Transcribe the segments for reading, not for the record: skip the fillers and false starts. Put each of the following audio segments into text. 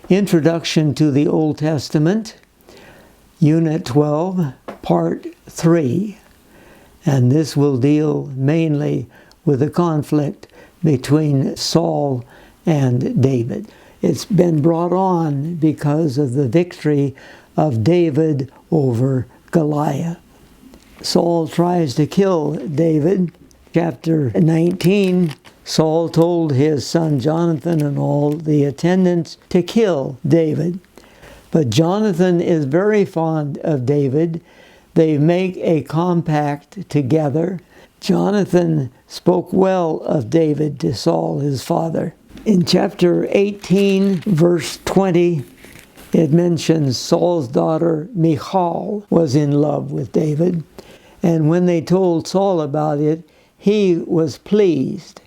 Introduction to the Old Testament, Unit 12, Part 3. And this will deal mainly with the conflict between Saul and David. It's been brought on because of the victory of David over Goliath. Saul tries to kill David. Chapter 19, Saul told his son Jonathan and all the attendants to kill David. But Jonathan is very fond of David. They make a compact together. Jonathan spoke well of David to Saul, his father. In chapter 18, verse 20, it mentions Saul's daughter Michal was in love with David. And when they told Saul about it, he was pleased.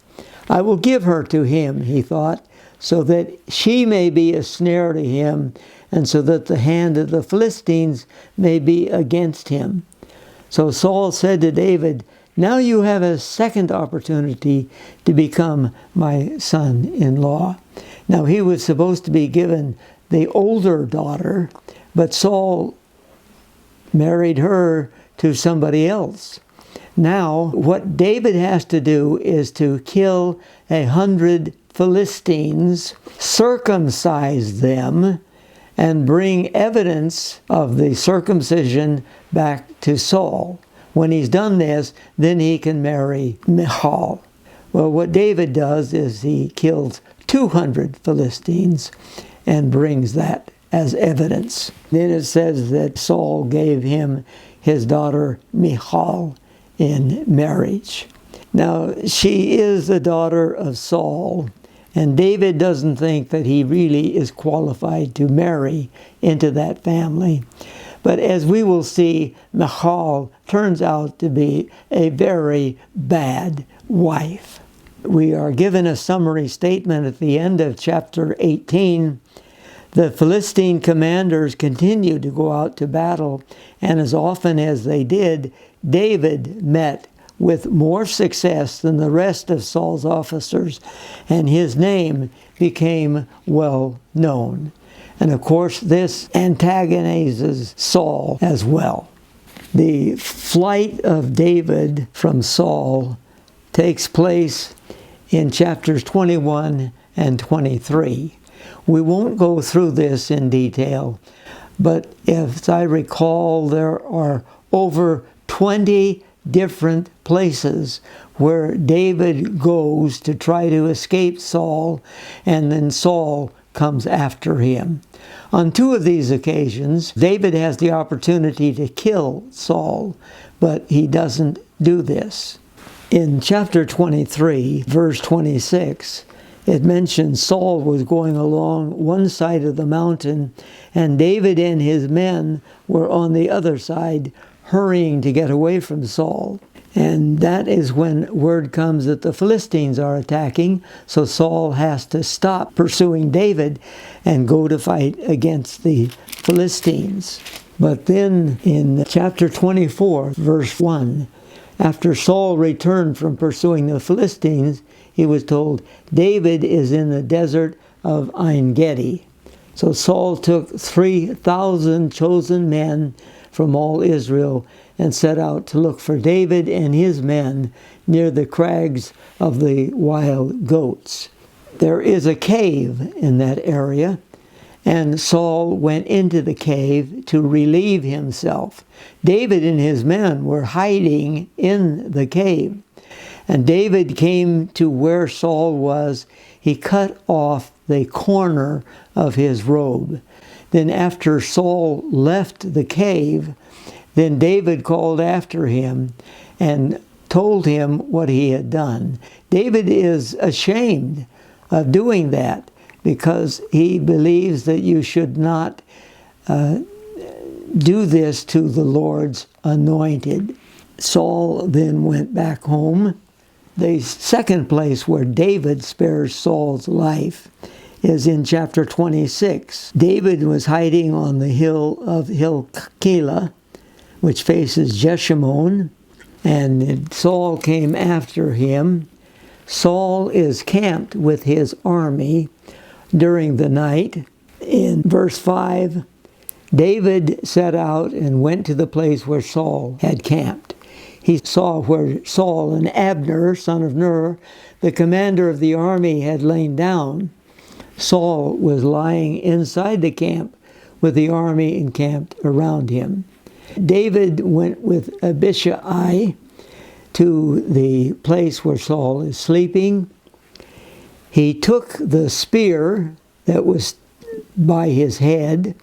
I will give her to him, he thought, so that she may be a snare to him, and so that the hand of the Philistines may be against him. So Saul said to David, now you have a second opportunity to become my son-in-law. Now he was supposed to be given the older daughter, but Saul married her to somebody else. Now, what David has to do is to kill 100 Philistines, circumcise them, and bring evidence of the circumcision back to Saul. When he's done this, then he can marry Michal. Well, what David does is he kills 200 Philistines and brings that as evidence. Then it says that Saul gave him his daughter Michal in marriage. Now, she is the daughter of Saul, and David doesn't think that he really is qualified to marry into that family. But as we will see, Michal turns out to be a very bad wife. We are given a summary statement at the end of chapter 18. The Philistine commanders continued to go out to battle, and as often as they did, David met with more success than the rest of Saul's officers, and his name became well known. And of course, this antagonizes Saul as well. The flight of David from Saul takes place in chapters 21 and 23. We won't go through this in detail, but as I recall, there are over 20 different places where David goes to try to escape Saul, and then Saul comes after him. On 2 of these occasions, David has the opportunity to kill Saul, but he doesn't do this. In chapter 23, verse 26, it mentions Saul was going along one side of the mountain, and David and his men were on the other side, hurrying to get away from Saul. And that is when word comes that the Philistines are attacking, so Saul has to stop pursuing David and go to fight against the Philistines. But then in chapter 24, verse 1, after Saul returned from pursuing the Philistines, he was told, David is in the desert of En-Gedi. So Saul took 3,000 chosen men from all Israel and set out to look for David and his men near the crags of the wild goats. There is a cave in that area, and Saul went into the cave to relieve himself. David and his men were hiding in the cave. And David came to where Saul was. He cut off the corner of his robe. Then after Saul left the cave, then David called after him and told him what he had done. David is ashamed of doing that because he believes that you should not do this to the Lord's anointed. Saul then went back home. The second place where David spares Saul's life is in chapter 26. David was hiding on the hill of Hilkilah, which faces Jeshimon, and Saul came after him. Saul is camped with his army during the night. In verse 5, David set out and went to the place where Saul had camped. He saw where Saul and Abner, son of Ner, the commander of the army, had lain down. Saul was lying inside the camp with the army encamped around him. David went with Abishai to the place where Saul is sleeping. He took the spear that was by his head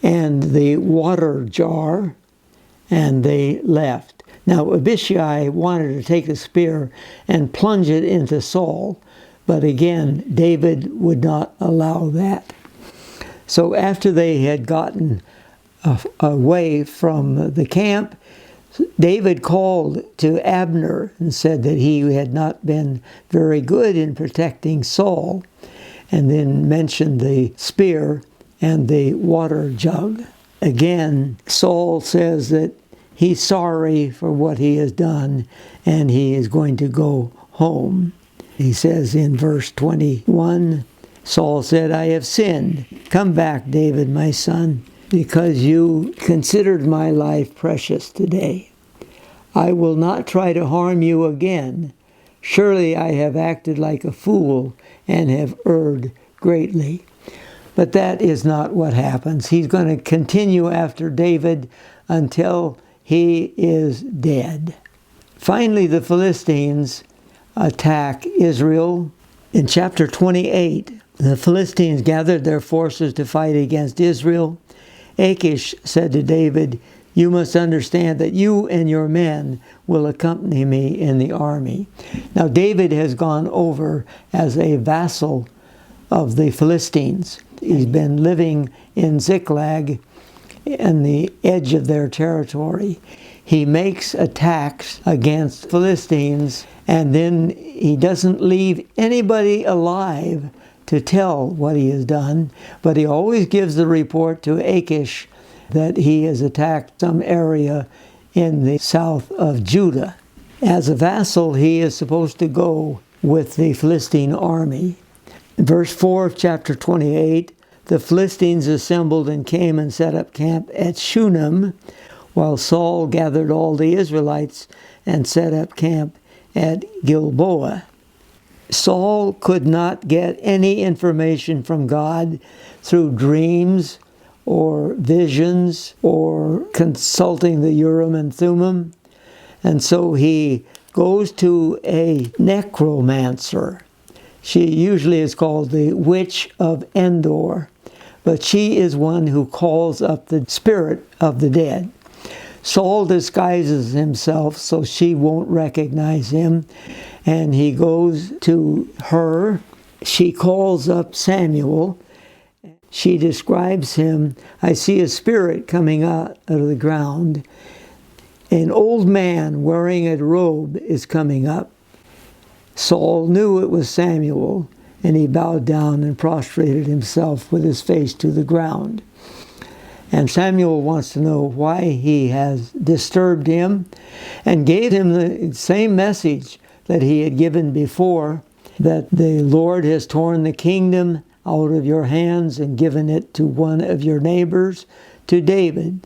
and the water jar, and they left. Now Abishai wanted to take the spear and plunge it into Saul, but again, David would not allow that. So after they had gotten away from the camp, David called to Abner and said that he had not been very good in protecting Saul, and then mentioned the spear and the water jug. Again, Saul says that he's sorry for what he has done and he is going to go home. He says in verse 21, Saul said, "I have sinned. Come back, David, my son, because you considered my life precious today. I will not try to harm you again. Surely I have acted like a fool and have erred greatly." But that is not what happens. He's going to continue after David until he is dead. Finally, the Philistines attack Israel. In chapter 28, the Philistines gathered their forces to fight against Israel. Achish said to David, "You must understand that you and your men will accompany me in the army." Now David has gone over as a vassal of the Philistines. He's been living in Ziklag in the edge of their territory. He makes attacks against Philistines, and then he doesn't leave anybody alive to tell what he has done, but he always gives the report to Achish that he has attacked some area in the south of Judah. As a vassal, he is supposed to go with the Philistine army. In verse 4 of chapter 28, the Philistines assembled and came and set up camp at Shunem, while Saul gathered all the Israelites and set up camp at Gilboa. Saul could not get any information from God through dreams or visions or consulting the Urim and Thummim, and so he goes to a necromancer. She usually is called the Witch of Endor, but she is one who calls up the spirit of the dead. Saul disguises himself so she won't recognize him, and he goes to her. She calls up Samuel. She describes him. "I see a spirit coming out of the ground. An old man wearing a robe is coming up." Saul knew it was Samuel, and he bowed down and prostrated himself with his face to the ground. And Samuel wants to know why he has disturbed him, and gave him the same message that he had given before, that the Lord has torn the kingdom out of your hands and given it to one of your neighbors, to David,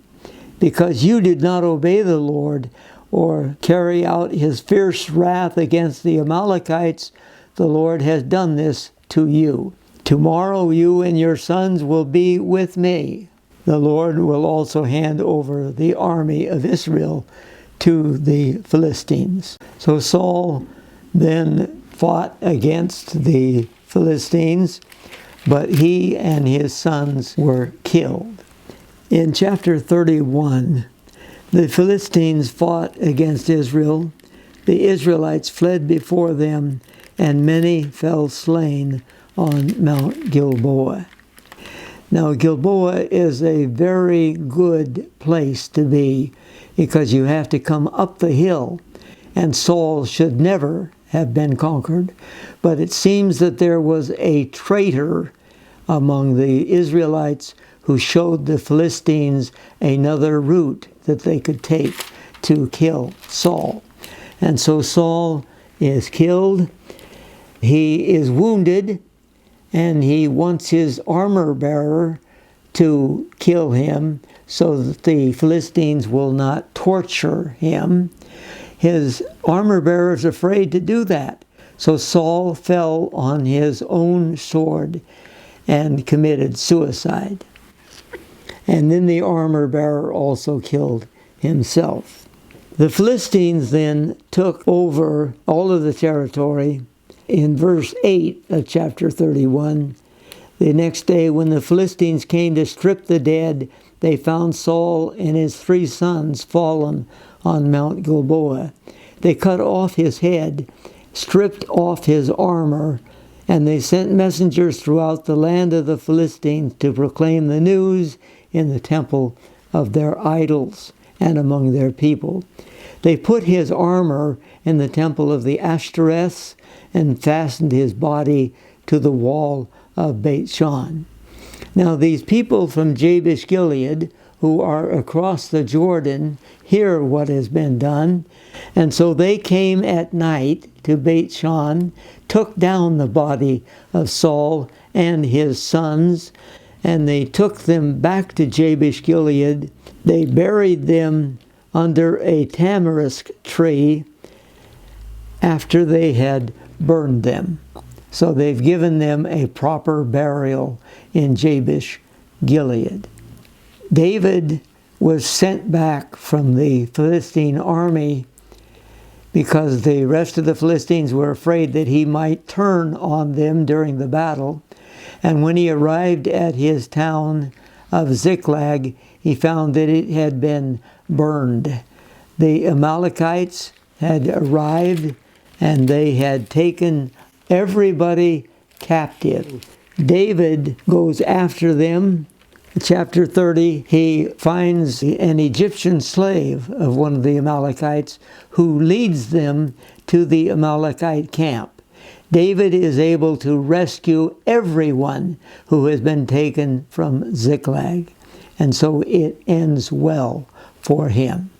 because you did not obey the Lord or carry out his fierce wrath against the Amalekites. The Lord has done this to you. Tomorrow you and your sons will be with me. The Lord will also hand over the army of Israel to the Philistines. So Saul then fought against the Philistines, but he and his sons were killed. In chapter 31, the Philistines fought against Israel. The Israelites fled before them, and many fell slain on Mount Gilboa. Now, Gilboa is a very good place to be, because you have to come up the hill, and Saul should never have been conquered. But it seems that there was a traitor among the Israelites who showed the Philistines another route that they could take to kill Saul. And so Saul is killed. He is wounded, and he wants his armor bearer to kill him so that the Philistines will not torture him. His armor bearer is afraid to do that. So Saul fell on his own sword and committed suicide. And then the armor bearer also killed himself. The Philistines then took over all of the territory. In verse 8 of chapter 31, the next day when the Philistines came to strip the dead, they found Saul and his 3 sons fallen on Mount Gilboa. They cut off his head, stripped off his armor, and they sent messengers throughout the land of the Philistines to proclaim the news in the temple of their idols and among their people. They put his armor in the temple of the Ashtoreths and fastened his body to the wall of Beit Shan. Now these people from Jabesh Gilead, who are across the Jordan, hear what has been done, and so they came at night to Beit Shan, took down the body of Saul and his sons, and they took them back to Jabesh Gilead. They buried them under a tamarisk tree after they had burned them. So they've given them a proper burial in Jabesh Gilead. David was sent back from the Philistine army because the rest of the Philistines were afraid that he might turn on them during the battle. And when he arrived at his town of Ziklag, he found that it had been burned. The Amalekites had arrived and they had taken everybody captive. David goes after them. Chapter 30, he finds an Egyptian slave of one of the Amalekites who leads them to the Amalekite camp. David is able to rescue everyone who has been taken from Ziklag, and so it ends well for him.